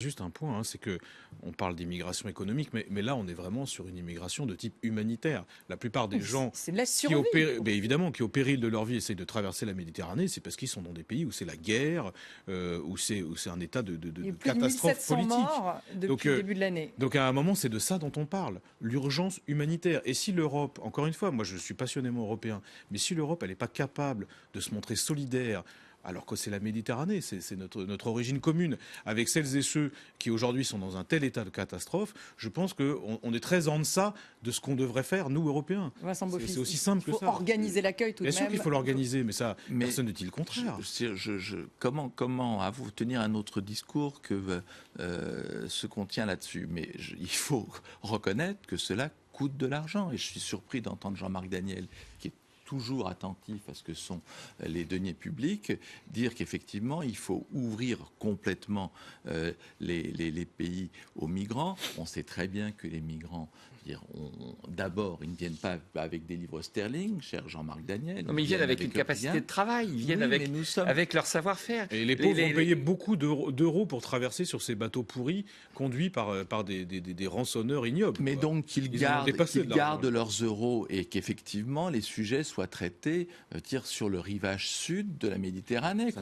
Juste un point, c'est que on parle d'immigration économique, mais là on est vraiment sur une immigration de type humanitaire. La plupart des gens c'est de la qui survie. évidemment, qui au péril de leur vie essayent de traverser la Méditerranée, c'est parce qu'ils sont dans des pays où c'est la guerre, où c'est un état de Il y a plus de catastrophe 1700 politique. morts depuis le début de l'année. Donc à un moment, c'est de ça dont on parle, l'urgence humanitaire. Et si l'Europe, encore une fois, moi je suis passionnément européen, mais si l'Europe elle n'est pas capable de se montrer solidaire, alors que c'est la Méditerranée, c'est notre origine commune, avec celles et ceux qui aujourd'hui sont dans un tel état de catastrophe, je pense qu'on est très en deçà de ce qu'on devrait faire, nous, Européens. C'est aussi simple que ça. Il faut organiser l'accueil tout de même. Bien sûr qu'il faut l'organiser, mais ça, personne ne dit le contraire. Comment vous tenir un autre discours que ce qu'on tient là-dessus? Mais il faut reconnaître que cela coûte de l'argent. Et je suis surpris d'entendre Jean-Marc Daniel, qui est toujours attentif à ce que sont les deniers publics, dire qu'effectivement, il faut ouvrir complètement les pays aux migrants. On sait très bien que les migrants, d'abord, ils ne viennent pas avec des livres sterling, cher Jean-Marc Daniel. Non, mais ils viennent avec une capacité de travail, ils viennent avec leur savoir-faire. Et les pauvres vont payer beaucoup d'euros pour traverser sur ces bateaux pourris conduits par des rançonneurs ignobles. Mais donc qu'ils gardent leurs euros et qu'effectivement les sujets soient traités sur le rivage sud de la Méditerranée,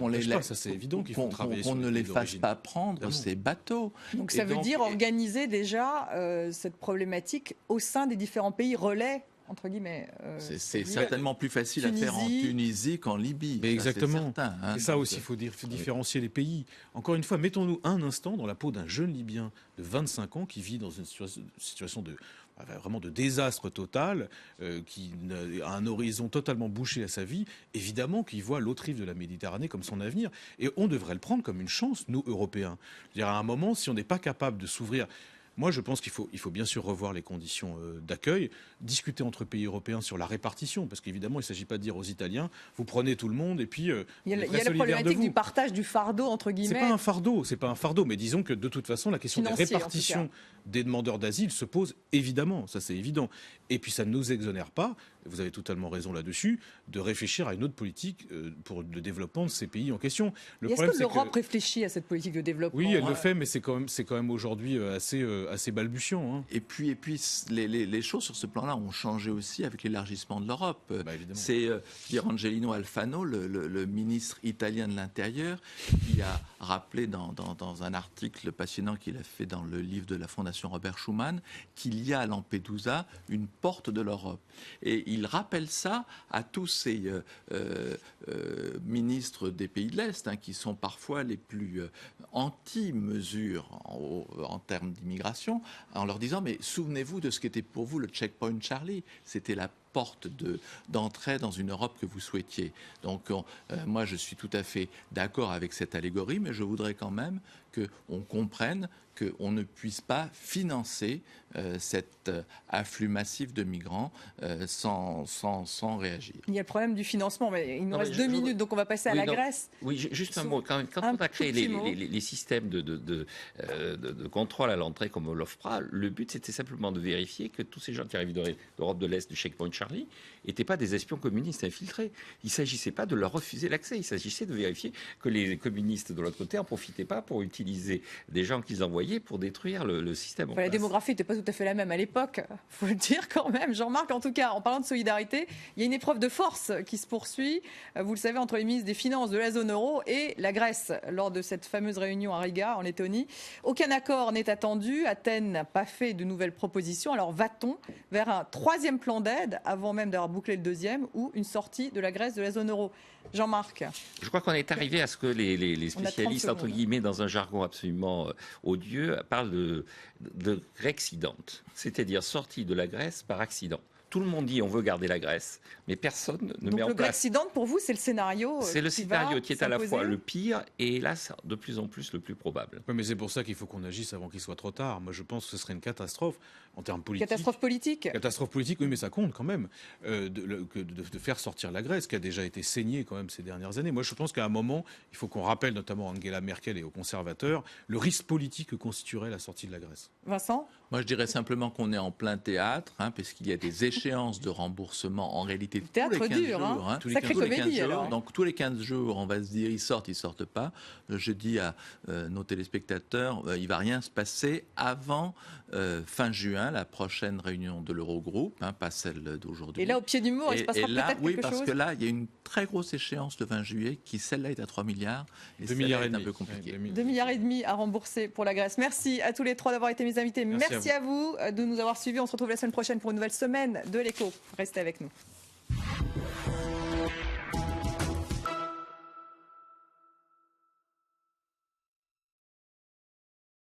ça c'est évident qu'il faut travailler qu'on ne les fasse pas prendre ces bateaux. Donc ça veut dire organiser déjà cette problématique au sein des différents pays relais, entre guillemets. C'est certainement plus facile à faire en Tunisie qu'en Libye. Mais exactement. Certain, et ça aussi, il faut différencier les pays. Encore une fois, mettons-nous un instant dans la peau d'un jeune Libyen de 25 ans qui vit dans une situation vraiment de désastre total, qui a un horizon totalement bouché à sa vie. Évidemment qu'il voit l'autre rive de la Méditerranée comme son avenir. Et on devrait le prendre comme une chance, nous, Européens. Je veux dire, à un moment, si on n'est pas capable de s'ouvrir... Moi, je pense qu'il faut bien sûr revoir les conditions d'accueil, discuter entre pays européens sur la répartition, parce qu'évidemment, il ne s'agit pas de dire aux Italiens, vous prenez tout le monde et puis il y a la problématique du partage du fardeau, entre guillemets. C'est pas un fardeau, mais disons que de toute façon, la question des répartitions des demandeurs d'asile se pose évidemment, ça c'est évident. Et puis ça ne nous exonère pas, vous avez totalement raison là-dessus, de réfléchir à une autre politique pour le développement de ces pays en question. Est-ce que l'Europe réfléchit à cette politique de développement? Oui, elle le fait, mais c'est quand même aujourd'hui assez balbutiant. Et puis les choses sur ce plan-là ont changé aussi avec l'élargissement de l'Europe. C'est Angelino Alfano, le ministre italien de l'Intérieur, qui a rappelé dans un article passionnant qu'il a fait dans le livre de la Fondation Robert Schuman qu'il y a à Lampedusa une porte de l'Europe. Et il rappelle ça à tous ces ministres des pays de l'Est, qui sont parfois les plus anti-mesures en termes d'immigration, en leur disant, mais souvenez-vous de ce qu'était pour vous le checkpoint Charlie. C'était la porte d'entrée dans une Europe que vous souhaitiez. Donc moi je suis tout à fait d'accord avec cette allégorie, mais je voudrais quand même qu'on comprenne qu'on ne puisse pas financer cet afflux massif de migrants sans réagir. Il y a le problème du financement, mais il nous reste 2 minutes, donc on va passer à la Grèce. Oui, juste un mot. Quand on a créé les systèmes de contrôle à l'entrée comme l'OFPRA, le but c'était simplement de vérifier que tous ces gens qui arrivent d'Europe de l'Est, du checkpoint Charlie, n'étaient pas des espions communistes infiltrés. Il ne s'agissait pas de leur refuser l'accès, il s'agissait de vérifier que les communistes de l'autre côté n'en profitaient pas pour utiliser des gens qu'ils envoyaient pour détruire le système. La démographie n'était pas tout à fait la même à l'époque, il faut le dire quand même. Jean-Marc, en tout cas, en parlant de solidarité, il y a une épreuve de force qui se poursuit, vous le savez, entre les ministres des Finances de la zone euro et la Grèce, lors de cette fameuse réunion à Riga, en Lettonie. Aucun accord n'est attendu, Athènes n'a pas fait de nouvelles propositions, alors va-t-on vers un 3e plan d'aide, avant même d'avoir bouclé le 2e, ou une sortie de la Grèce de la zone euro? Jean-Marc. Je crois qu'on est arrivé à ce que les spécialistes, entre guillemets, dans un jargon absolument odieux, parlent de Grexcidente, c'est-à-dire sortie de la Grèce par accident. Tout le monde dit on veut garder la Grèce, mais personne ne met en place. Donc le Grexcidente, pour vous, c'est le scénario C'est le scénario qui est à la fois le pire et hélas, de plus en plus le plus probable. Oui, mais c'est pour ça qu'il faut qu'on agisse avant qu'il soit trop tard. Moi, je pense que ce serait une catastrophe en termes politiques. Catastrophe politique. Catastrophe politique, oui, mais ça compte quand même de faire sortir la Grèce, qui a déjà été saignée quand même ces dernières années. Moi, je pense qu'à un moment, il faut qu'on rappelle notamment à Angela Merkel et aux conservateurs le risque politique que constituerait la sortie de la Grèce. Vincent ? Moi, je dirais simplement qu'on est en plein théâtre, parce qu'il y a des échecs échéances de remboursement en réalité tous théâtre les 15 dur, jours. hein. Sacrée comédie, alors. Donc tous les 15 jours, on va se dire ils sortent pas. Je dis à nos téléspectateurs, il ne va rien se passer avant fin juin, la prochaine réunion de l'Eurogroupe, pas celle d'aujourd'hui. Et là, au pied du mur, il se passera peut-être quelque chose. Oui, parce que là, il y a une très grosse échéance le 20 juillet qui, celle-là, est à 3 milliards. Et 2 milliards et est un demi. peu compliqué. 2,5 milliards à rembourser pour la Grèce. Merci à tous les trois d'avoir été mes invités. Merci à vous de nous avoir suivis. On se retrouve la semaine prochaine pour une nouvelle semaine de l'Écho. Restez avec nous.